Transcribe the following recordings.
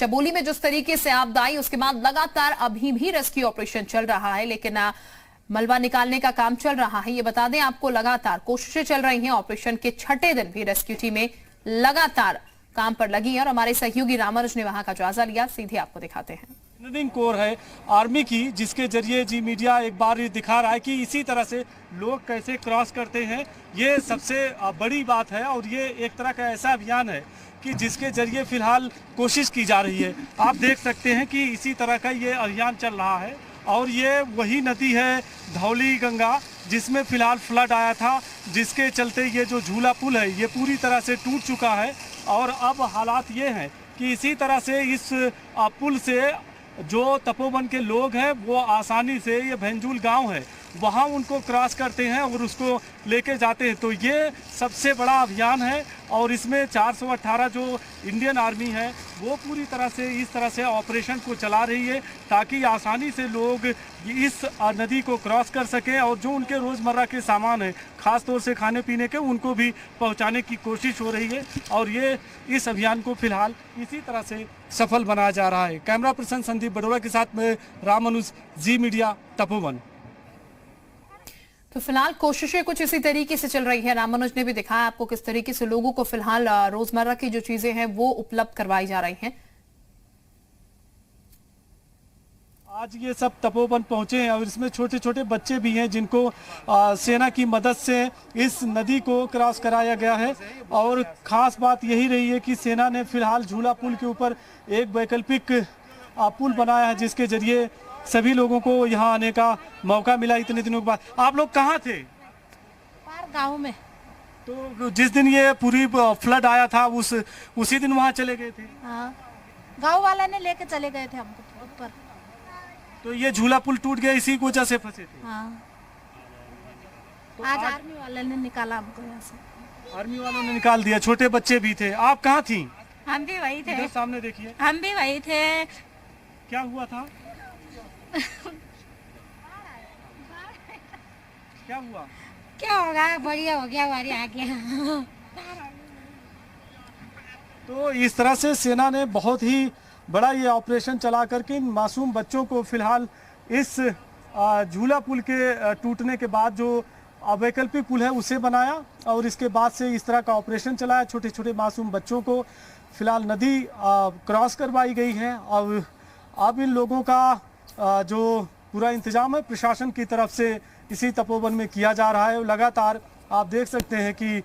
चमोली में जिस तरीके से आपदा आई उसके बाद लगातार अभी भी रेस्क्यू ऑपरेशन चल रहा है, लेकिन मलबा निकालने का काम चल रहा है। ये बता दें आपको, लगातार कोशिशें चल रही हैं। ऑपरेशन के छठे दिन भी रेस्क्यू टीमें लगातार काम पर लगी है और हमारे सहयोगी रामानुज ने वहां का जायजा लिया। सीधे आपको दिखाते हैं। इंजीनियरिंग कोर है आर्मी की, जिसके जरिए जी मीडिया एक बार ये दिखा रहा है कि इसी तरह से लोग कैसे क्रॉस करते हैं। ये सबसे बड़ी बात है और ये एक तरह का ऐसा अभियान है कि जिसके जरिए फिलहाल कोशिश की जा रही है। आप देख सकते हैं कि इसी तरह का ये अभियान चल रहा है और ये वही नदी है धौली गंगा, जिसमें फिलहाल फ्लड आया था, जिसके चलते ये जो झूला पुल है ये पूरी तरह से टूट चुका है। और अब हालात ये हैं कि इसी तरह से इस पुल से जो तपोवन के लोग हैं वो आसानी से, ये भेंजूल गांव है वहाँ उनको क्रॉस करते हैं और उसको लेके जाते हैं। तो ये सबसे बड़ा अभियान है और इसमें 418 जो इंडियन आर्मी है वो पूरी तरह से इस तरह से ऑपरेशन को चला रही है ताकि आसानी से लोग इस नदी को क्रॉस कर सकें और जो उनके रोज़मर्रा के सामान है, ख़ास तौर से खाने पीने के, उनको भी पहुंचाने की कोशिश हो रही है। और ये इस अभियान को फिलहाल इसी तरह से सफल बनाया जा रहा है। कैमरा पर्सन संदीप बड़ोरा के साथ में रामानुज, जी मीडिया, तपोवन। तो फिलहाल कोशिशें कुछ इसी तरीके से चल रही है। रामानुज ने भी दिखाया आपको किस तरीके से लोगों को फिलहाल रोजमर्रा की जो चीजें हैं वो उपलब्ध करवाई जा रही हैं। आज ये सब तपोवन पहुंचे हैं और इसमें छोटे छोटे बच्चे भी हैं जिनको सेना की मदद से इस नदी को क्रॉस कराया गया है। और ख़ास बात यही रही है कि सेना ने फिलहाल झूला पुल के ऊपर एक वैकल्पिक पुल बनाया है जिसके जरिए सभी लोगों को यहाँ आने का मौका मिला इतने दिनों के बाद। आप लोग कहाँ थे? पार गाँव में। तो जिस दिन ये पूरी फ्लड आया था उसी दिन वहाँ चले गए थे? हाँ, गाँव वाले ने लेके चले गए थे हमको ऊपर। तो ये झूला पुल टूट गया, इसी की वजह से फंसे थे? हाँ। तो आज आर्मी वाले ने निकाला हमको यहाँ से। आर्मी वालों ने निकाल दिया। छोटे बच्चे भी थे। आप कहाँ थी? हम भी वही थे। इधर सामने देखिए। हम भी वही थे। क्या हुआ था? क्या हुआ? क्या होगा, बढ़िया हो गया, हमारी आ गया। तो इस तरह से सेना ने बहुत ही बड़ा ये ऑपरेशन चला करके इन मासूम बच्चों को फिलहाल इस झूला पुल के टूटने के बाद जो वैकल्पिक पुल है उसे बनाया और इसके बाद से इस तरह का ऑपरेशन चलाया। छोटे छोटे मासूम बच्चों को फिलहाल नदी क्रॉस करवाई गई है और अब इन लोगों का जो पूरा इंतजाम है प्रशासन की तरफ से इसी तपोवन में किया जा रहा है। लगातार आप देख सकते हैं कि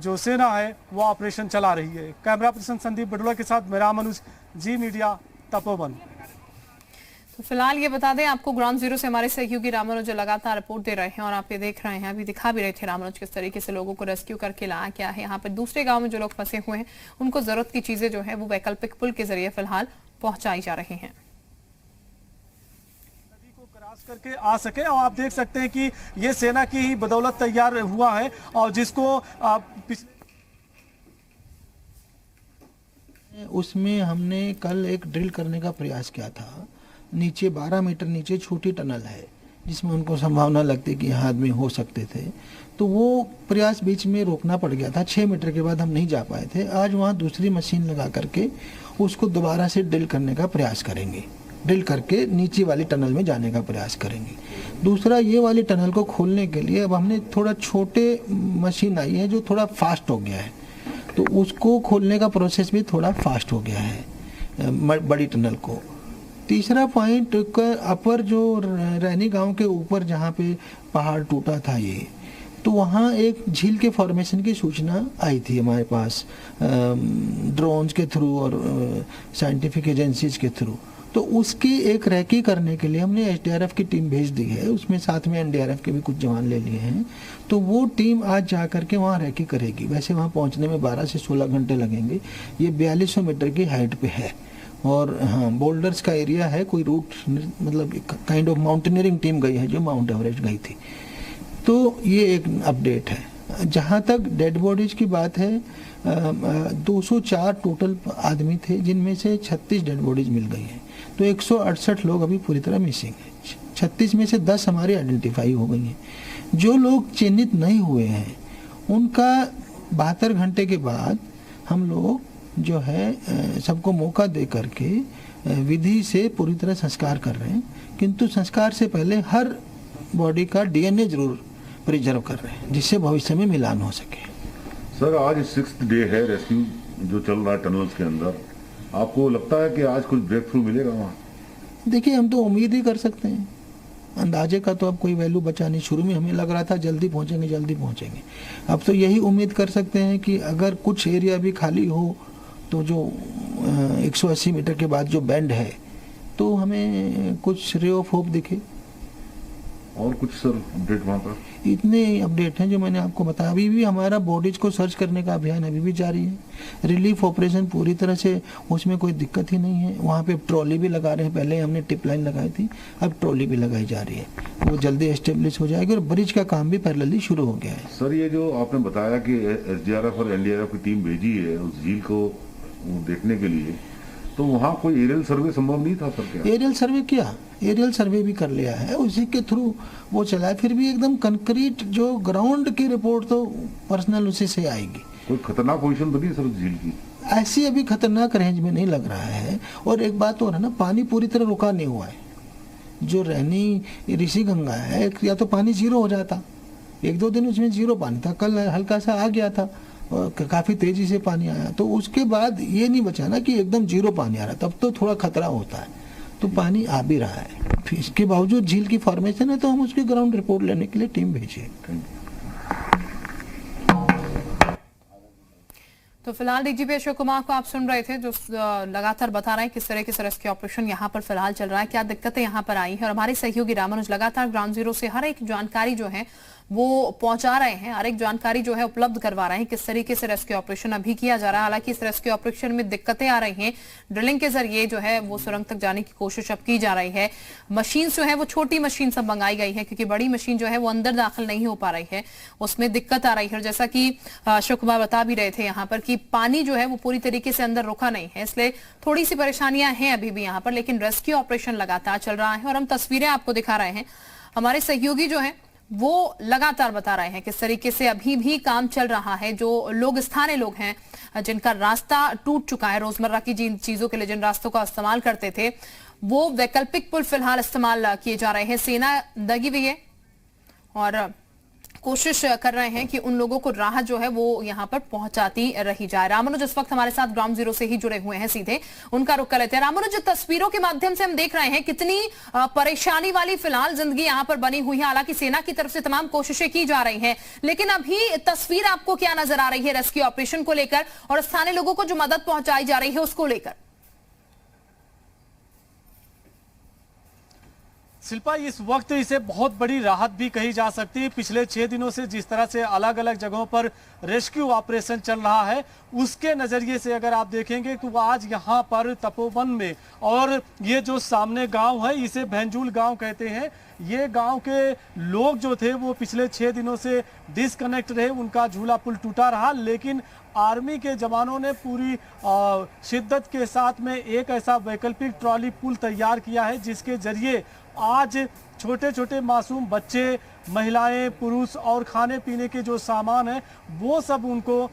जो सेना है वो ऑपरेशन चला रही है। कैमरा पर्सन संदीप बड़ोला के साथ मैं रामानुज, जी मीडिया, तपोवन। तो फिलहाल ये बता दें आपको, ग्राउंड जीरो से हमारे सहयोगी रामानुज लगातार रिपोर्ट दे रहे हैं और आप ये देख रहे हैं, अभी दिखा भी रहे थे रामानुज किस तरीके से लोगों को रेस्क्यू करके लाया क्या है। यहाँ पे दूसरे गाँव में जो लोग फंसे हुए हैं उनको जरूरत की चीजें जो है वो वैकल्पिक पुल के जरिए फिलहाल पहुंचाई जा रही हैं करके आ सके। और आप देख सकते हैं कि ये सेना की ही बदौलत तैयार हुआ है और जिसको उसमें हमने कल एक ड्रिल करने का प्रयास किया था। नीचे 12 मीटर नीचे छोटी टनल है जिसमें उनको संभावना लगती कि यहाँ आदमी हो सकते थे, तो वो प्रयास बीच में रोकना पड़ गया था। 6 मीटर के बाद हम नहीं जा पाए थे। आज वहाँ दूसरी मशीन लगा करके उसको दोबारा से ड्रिल करने का प्रयास करेंगे। ड्रिल करके नीचे वाली टनल में जाने का प्रयास करेंगे। दूसरा, ये वाली टनल को खोलने के लिए अब हमने थोड़ा छोटे मशीन आई है जो थोड़ा फास्ट हो गया है, तो उसको खोलने का प्रोसेस भी थोड़ा फास्ट हो गया है बड़ी टनल को। तीसरा पॉइंट, अपर जो रैनी गांव के ऊपर जहाँ पे पहाड़ टूटा था ये, तो वहाँ एक झील के फॉर्मेशन की सूचना आई थी हमारे पास ड्रोन्स के थ्रू और साइंटिफिक एजेंसीज के थ्रू। तो उसकी एक रैकी करने के लिए हमने एसडीआरएफ की टीम भेज दी है, उसमें साथ में एनडीआरएफ के भी कुछ जवान ले लिए हैं। तो वो टीम आज जा करके वहाँ रैकी करेगी। वैसे वहाँ पहुँचने में 12 से 16 घंटे लगेंगे। ये 4200 मीटर की हाइट पे है और हाँ, बोल्डर्स का एरिया है। कोई रूट मतलब काइंड ऑफ माउंटेनियरिंग टीम गई है जो माउंट एवरेस्ट गई थी। तो ये एक अपडेट है। जहाँ तक डेड बॉडीज की बात है, 204 टोटल आदमी थे जिनमें से 36 डेड बॉडीज मिल गई हैं। तो 168 लोग अभी पूरी तरह मिसिंग हैं। 36 में से 10 हमारी आइडेंटिफाई हो गई हैं। जो लोग चिन्हित नहीं हुए हैं उनका 72 घंटे के बाद हम लोग जो है सबको मौका दे करके विधि से पूरी तरह संस्कार कर रहे हैं, किंतु संस्कार से पहले हर बॉडी का डीएनए जरूर प्रिजर्व कर रहे हैं जिससे भविष्य में मिलान हो सके। सर आज 6th डे है रेस्क्यू जो चल रहा है टनल्स के अंदर, आपको लगता है कि आज कुछ ब्रेक थ्रू मिलेगा वहाँ? देखिए हम तो उम्मीद ही कर सकते हैं, अंदाजे का तो अब कोई वैल्यू बचा नहीं। शुरू में हमें लग रहा था जल्दी पहुंचेंगे, अब तो यही उम्मीद कर सकते हैं कि अगर कुछ एरिया भी खाली हो तो जो 180 मीटर के बाद जो बैंड है तो हमें कुछ रे ऑफ होप दिखे। और कुछ सर अपडेट वहाँ पर? इतने अपडेट हैं जो मैंने आपको बताया। अभी भी हमारा बॉडीज को सर्च करने का अभियान अभी भी जारी है। रिलीफ ऑपरेशन पूरी तरह से, उसमें कोई दिक्कत ही नहीं है। वहाँ पे ट्रॉली भी लगा रहे हैं, पहले हमने टिप लाइन लगाई थी, अब ट्रॉली भी लगाई जा रही है, वो जल्दी एस्टेब्लिश हो जाएगी और ब्रिज का काम भी पैरेलली शुरू हो गया है। सर ये जो आपने बताया कि SDRF और NDRF की टीम भेजी है उस झील को देखने के लिए, तो वहाँ कोई एरियल सर्वे संभव नहीं था सर? क्या एरियल सर्वे किया, एरियल सर्वे भी कर लिया है, उसी के थ्रू वो चला है। फिर भी एकदम कंक्रीट जो ग्राउंड की रिपोर्ट तो पर्सनल उसी से आएगी। कोई खतरनाक पोजीशन तो नहीं सर झील की? ऐसी अभी खतरनाक रेंज में नहीं लग रहा है। और एक बात और है ना, पानी पूरी तरह रुका नहीं हुआ है। जो रहनी ऋषि गंगा है, या तो पानी जीरो हो जाता, 1-2 दिन उसमें जीरो पानी था, कल हल्का सा आ गया था, काफी तेजी से पानी आया, तो उसके बाद ये नहीं बचा ना कि एकदम जीरो पानी आ रहा, तब तो थोड़ा खतरा होता है। तो पानी आ भी रहा है, फिर इसके बावजूद झील की फॉर्मेशन है तो हम उसकी ग्राउंड रिपोर्ट लेने के लिए टीम भेजे। तो फिलहाल डीजीपी अशोक कुमार को आप सुन रहे थे, जो लगातार बता रहे हैं किस तरह के रेस्क्यू ऑपरेशन यहाँ पर फिलहाल चल रहा है, क्या दिक्कतें यहाँ पर आई हैं। और हमारे सहयोगी रामानुज लगातार ग्राउंड जीरो से हर एक जानकारी जो है वो पहुंचा रहे हैं, हर एक जानकारी जो है उपलब्ध करवा रहे हैं किस तरीके से रेस्क्यू ऑपरेशन अभी किया जा रहा है। हालांकि इस रेस्क्यू ऑपरेशन में दिक्कतें आ रही हैं, ड्रिलिंग के जरिए जो है वो सुरंग तक जाने की कोशिश अब की जा रही है। मशीन जो है वो छोटी मशीन सब मंगाई गई है, क्योंकि बड़ी मशीन जो है वो अंदर दाखिल नहीं हो पा रही है, उसमें दिक्कत आ रही है। और जैसा कि अशोक कुमार बता भी रहे थे यहाँ पर कि पानी जो है वो पूरी तरीके से अंदर रुका नहीं है, इसलिए थोड़ी सी परेशानियां हैं अभी भी यहाँ पर, लेकिन रेस्क्यू ऑपरेशन लगातार चल रहा है। और हम तस्वीरें आपको दिखा रहे हैं, हमारे सहयोगी जो है वो लगातार बता रहे हैं किस तरीके से अभी भी काम चल रहा है। जो लोग, स्थानीय लोग हैं जिनका रास्ता टूट चुका है, रोजमर्रा की जिन चीजों के लिए जिन रास्तों का इस्तेमाल करते थे, वो वैकल्पिक पुल फिलहाल इस्तेमाल किए जा रहे हैं। सेना लगी हुई है और कोशिश कर रहे हैं कि उन लोगों को राहत जो है वो यहाँ पर पहुंचाती रही जाए। रामानुज इस वक्त हमारे साथ ग्राउंड जीरो से ही जुड़े हुए हैं, सीधे उनका रुख कर लेते हैं। रामानुज, तस्वीरों के माध्यम से हम देख रहे हैं कितनी परेशानी वाली फिलहाल जिंदगी यहाँ पर बनी हुई है। हालांकि सेना की तरफ से तमाम कोशिशें की जा रही हैं, लेकिन अभी तस्वीर आपको क्या नजर आ रही है रेस्क्यू ऑपरेशन को लेकर और स्थानीय लोगों को जो मदद पहुंचाई जा रही है उसको लेकर? शिल्पा, इस वक्त इसे बहुत बड़ी राहत भी कही जा सकती है। पिछले 6 दिनों से जिस तरह से अलग अलग जगहों पर रेस्क्यू ऑपरेशन चल रहा है, उसके नज़रिए से अगर आप देखेंगे तो आज यहाँ पर तपोवन में, और ये जो सामने गांव है इसे भैंजूल गांव कहते हैं, ये गांव के लोग जो थे वो पिछले 6 दिनों से डिस्कनेक्ट रहे, उनका झूला पुल टूटा रहा। लेकिन आर्मी के जवानों ने पूरी शिद्दत के साथ में एक ऐसा वैकल्पिक ट्रॉली पुल तैयार किया है जिसके जरिए आज छोटे छोटे मासूम बच्चे, महिलाएं, पुरुष और खाने पीने के जो सामान है वो सब उनको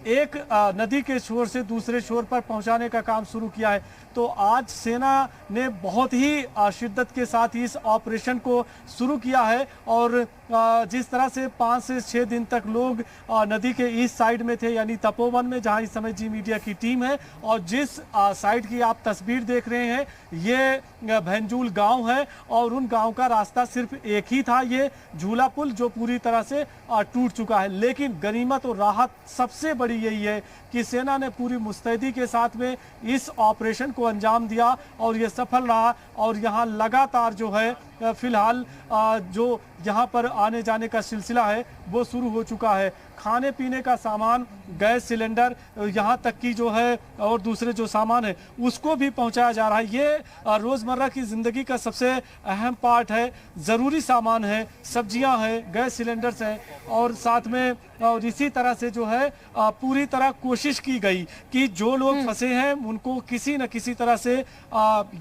एक नदी के छोर से दूसरे छोर पर पहुंचाने का काम शुरू किया है। तो आज सेना ने बहुत ही शिद्दत के साथ इस ऑपरेशन को शुरू किया है और जिस तरह से 5 से 6 दिन तक लोग नदी के इस साइड में थे, यानी तपोवन में, जहां इस समय जी मीडिया की टीम है, और जिस साइड की आप तस्वीर देख रहे हैं ये भैंजूल गांव है और उन गांव का रास्ता सिर्फ एक ही था, ये झूला पुल, जो पूरी तरह से टूट चुका है। लेकिन गनीमत और राहत सबसे बड़ी यही है कि सेना ने पूरी मुस्तैदी के साथ में इस ऑपरेशन को अंजाम दिया और ये सफल रहा। और यहाँ लगातार जो है फिलहाल जो यहाँ पर आने जाने का सिलसिला है वो शुरू हो चुका है। खाने पीने का सामान, गैस सिलेंडर, यहाँ तक की जो है और दूसरे जो सामान है उसको भी पहुँचाया जा रहा है। ये रोज़मर्रा की ज़िंदगी का सबसे अहम पार्ट है। ज़रूरी सामान है, सब्जियाँ हैं, गैस सिलेंडर्स हैं, और साथ में और इसी तरह से जो है पूरी तरह कोशिश की गई कि जो लोग फंसे हैं उनको किसी न किसी तरह से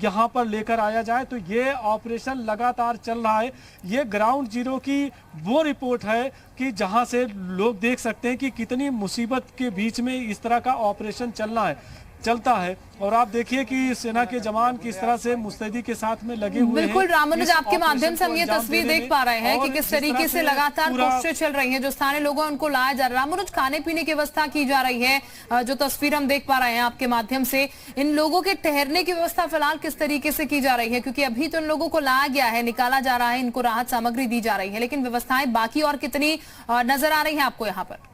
यहाँ पर लेकर आया जाए। तो ये ऑपरेशन लगातार चल रहा है। ये ग्राउंड ग्राउंड जीरो की वो रिपोर्ट है कि जहां से लोग देख सकते हैं कि कितनी मुसीबत के बीच में इस तरह का ऑपरेशन चलता है। और आप देखिए कि सेना के जवान किस तरह से मुस्तैदी के साथ में लगे हुए हैं। बिल्कुल रामानुज, आपके माध्यम से हम ये तस्वीर देख पा रहे हैं कि किस तरीके से लगातार कोशिशें चल रही हैं, जो स्थानीय लोगों हैं उनको लाया जा रहा है। रामानुज, खाने पीने की व्यवस्था की जा रही है, जो तस्वीर हम देख पा रहे हैं आपके माध्यम से, इन लोगों के ठहरने की व्यवस्था फिलहाल किस तरीके से की जा रही है? क्योंकि अभी तो इन लोगों को लाया गया है, निकाला जा रहा है, इनको राहत सामग्री दी जा रही है, लेकिन व्यवस्थाएं बाकी और कितनी नजर आ रही है आपको यहाँ पर?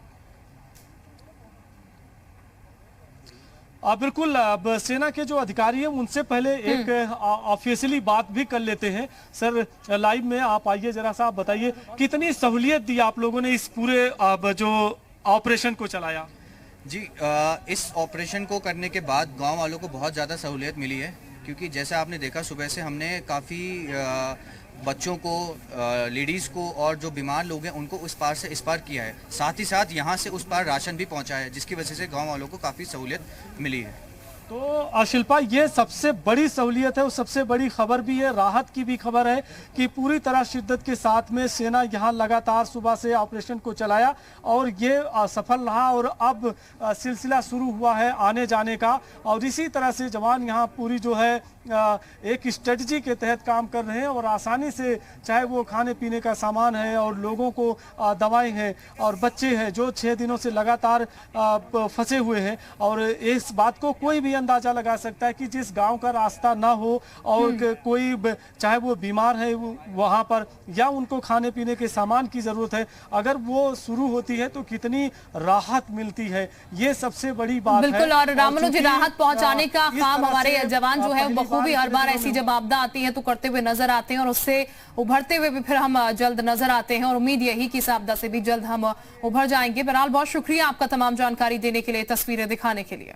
बिल्कुल, अब सेना के जो अधिकारी हैं उनसे पहले एक ऑफिशियली बात भी कर लेते हैं। सर, लाइव में आप आइए, जरा सा आप बताइए कितनी सहूलियत दी आप लोगों ने इस पूरे जो ऑपरेशन को चलाया? जी, इस ऑपरेशन को करने के बाद गांव वालों को बहुत ज़्यादा सहूलियत मिली है, क्योंकि जैसे आपने देखा सुबह से हमने काफ़ी बच्चों को, लेडीज़ को और जो बीमार लोग हैं उनको उस पार से इस पार किया है। साथ ही साथ यहाँ से उस पार राशन भी पहुँचा है, जिसकी वजह से गांव वालों को काफ़ी सहूलियत मिली है। तो शिल्पा, ये सबसे बड़ी सहूलियत है और सबसे बड़ी खबर भी है, राहत की भी खबर है कि पूरी तरह शिद्दत के साथ में सेना यहाँ लगातार सुबह से ऑपरेशन को चलाया और ये सफल रहा और अब सिलसिला शुरू हुआ है आने जाने का। और इसी तरह से जवान यहाँ पूरी जो है एक स्ट्रेटजी के तहत काम कर रहे हैं और आसानी से, चाहे वो खाने पीने का सामान है और लोगों को दवाएं हैं और बच्चे हैं जो 6 दिनों से लगातार फंसे हुए हैं। और इस बात को कोई भी अंदाजा लगा सकता है कि जिस गांव का रास्ता ना हो और कोई, चाहे वो बीमार है वहां पर या उनको खाने पीने के सामान की जरूरत है, अगर वो शुरू होती है तो कितनी राहत मिलती है, ये सबसे बड़ी बात है। बिल्कुल, और रामानुज, राहत पहुंचाने का काम हमारे जवान जो है बखूबी हर बार ऐसी जब आपदा आती है तो करते हुए नजर आते हैं और उससे उभरते हुए भी फिर हम जल्द नजर आते हैं और उम्मीद यही कि इस आपदा से भी जल्द हम उभर जाएंगे। बहरहाल बहुत शुक्रिया आपका तमाम जानकारी देने के लिए, तस्वीरें दिखाने के लिए।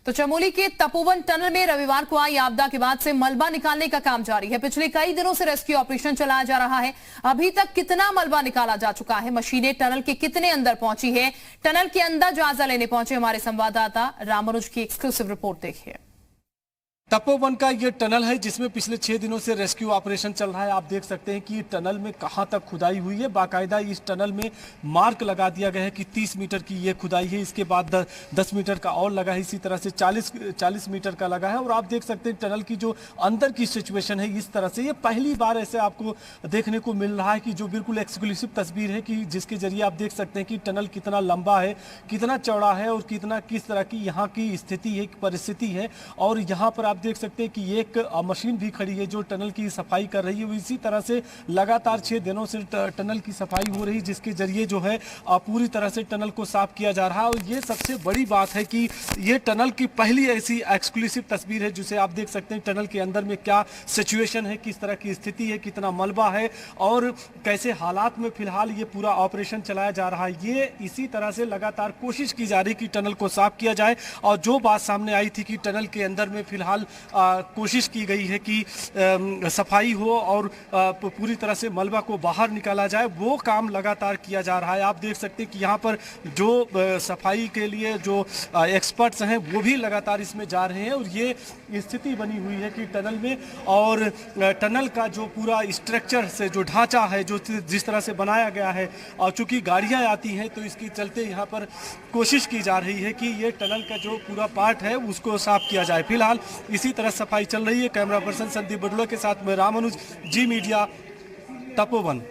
तो चमोली के तपोवन टनल में रविवार को आई आपदा के बाद से मलबा निकालने का काम जारी है। पिछले कई दिनों से रेस्क्यू ऑपरेशन चलाया जा रहा है। अभी तक कितना मलबा निकाला जा चुका है, मशीनें टनल के कितने अंदर पहुंची है, टनल के अंदर जायजा लेने पहुंचे हमारे संवाददाता रामानुज की एक्सक्लूसिव रिपोर्ट देखिए। तपोवन का ये टनल है जिसमें पिछले 6 दिनों से रेस्क्यू ऑपरेशन चल रहा है। आप देख सकते हैं कि टनल में कहां तक खुदाई हुई है। बाकायदा इस टनल में मार्क लगा दिया गया है कि 30 मीटर की ये खुदाई है, इसके बाद 10 मीटर का और लगा है, इसी तरह से 40 मीटर का लगा है। और आप देख सकते हैं टनल की जो अंदर की सिचुएशन है इस तरह से, ये पहली बार ऐसे आपको देखने को मिल रहा है कि जो बिल्कुल एक्सक्लूसिव तस्वीर है कि जिसके जरिए आप देख सकते हैं कि टनल कितना लंबा है, कितना चौड़ा है और किस तरह की यहाँ की स्थिति है, परिस्थिति है। और यहाँ पर आप देख सकते हैं कि एक मशीन भी खड़ी है जो टनल की सफाई कर रही है। इसी तरह से लगातार 6 दिनों से टनल की सफाई हो रही है, जिसके जरिए जो है पूरी तरह से टनल को साफ किया जा रहा है। और ये सबसे बड़ी बात है कि ये टनल की पहली ऐसी एक्सक्लूसिव तस्वीर है जिसे आप देख सकते हैं टनल के अंदर में क्या सिचुएशन है, किस तरह की स्थिति है, कितना मलबा है और कैसे हालात में फिलहाल ये पूरा ऑपरेशन चलाया जा रहा है। ये इसी तरह से लगातार कोशिश की जा रही कि टनल को साफ किया जाए। और जो बात सामने आई थी कि टनल के अंदर में फिलहाल कोशिश की गई है कि सफाई हो और पूरी तरह से मलबा को बाहर निकाला जाए, वो काम लगातार किया जा रहा है। आप देख सकते हैं कि यहाँ पर जो सफाई के लिए जो एक्सपर्ट्स हैं वो भी लगातार इसमें जा रहे हैं। और ये स्थिति बनी हुई है कि टनल में, और टनल का जो पूरा स्ट्रक्चर से जो ढांचा है, जो जिस तरह से बनाया गया है, और चूंकि गाड़ियाँ आती हैं तो इसके चलते यहाँ पर कोशिश की जा रही है कि ये टनल का जो पूरा पार्ट है उसको साफ किया जाए। फिलहाल इसी तरह सफाई चल रही है। कैमरा पर्सन संदीप बडुआ के साथ में रामानुज, जी मीडिया, तपोवन।